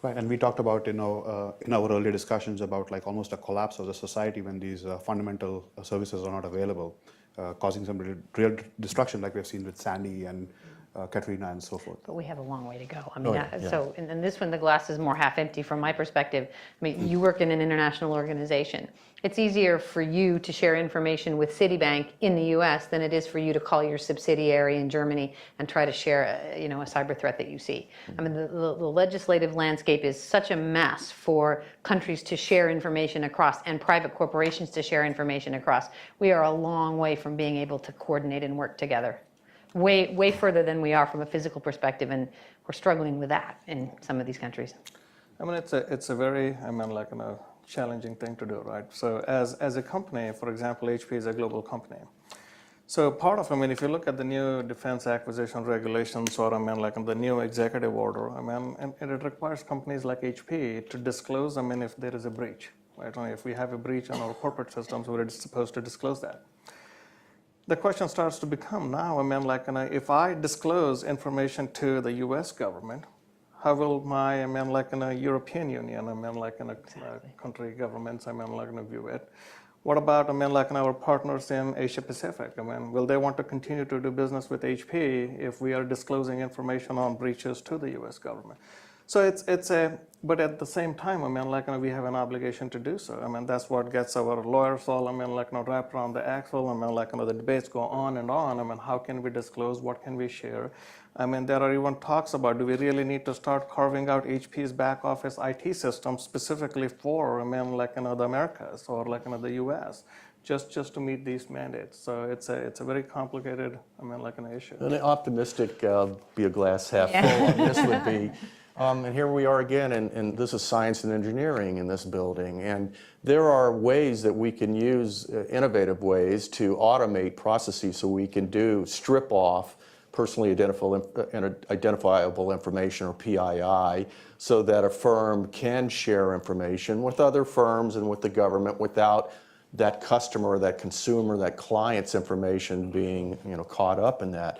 Right, and we talked about, in our earlier discussions about like almost a collapse of the society when these fundamental services are not available, causing some real destruction like we've seen with Sandy and Katrina and so forth. But we have a long way to go. I mean, so in this one, the glass is more half empty from my perspective. I mean, you work in an international organization. It's easier for you to share information with Citibank in the U.S. than it is for you to call your subsidiary in Germany and try to share, a cyber threat that you see. I mean, the legislative landscape is such a mess for countries to share information across and private corporations to share information across. We are a long way from being able to coordinate and work together. Way further than we are from a physical perspective, and we're struggling with that in some of these countries. I mean, it's a very, challenging thing to do, right? So as a company, for example, HP is a global company. So part of, if you look at the new defense acquisition regulations or, the new executive order, and it requires companies like HP to disclose, if there is a breach, right? If we have a breach on our corporate systems, we're supposed to disclose that. The question starts to become now, if I disclose information to the U.S. government, how will my, European Union, country governments, view it? What about, our partners in Asia Pacific? Will they want to continue to do business with HP if we are disclosing information on breaches to the U.S. government? So but at the same time, we have an obligation to do so. That's what gets our lawyers all, wrapped around the axle. The debates go on and on. How can we disclose? What can we share? There are even talks about, do we really need to start carving out HP's back office IT system specifically for, the Americas or the US, just to meet these mandates. So it's a very complicated, issue. An optimistic, be a glass half full on this would be, and here we are again, and this is science and engineering in this building. And there are ways that we can use, innovative ways to automate processes so we can strip off personally identifiable information, or PII, so that a firm can share information with other firms and with the government without that customer, or that consumer, that client's information being caught up in that.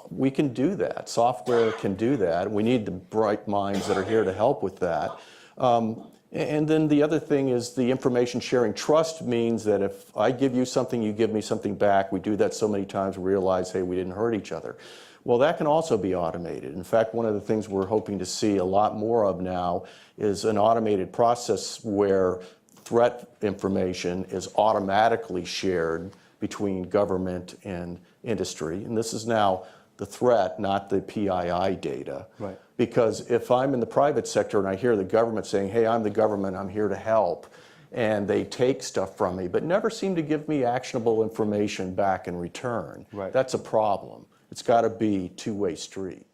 We can do that. Software can do that. We need the bright minds that are here to help with that. And then the other thing is the information sharing. Trust means that if I give you something, you give me something back. We do that so many times, we realize, hey, we didn't hurt each other. Well, that can also be automated. In fact, one of the things we're hoping to see a lot more of now is an automated process where threat information is automatically shared between government and industry. And this is now the threat, not the PII data. Right. Because if I'm in the private sector and I hear the government saying, hey, I'm the government, I'm here to help, and they take stuff from me, but never seem to give me actionable information back in return, right, that's a problem. It's got to be two-way street.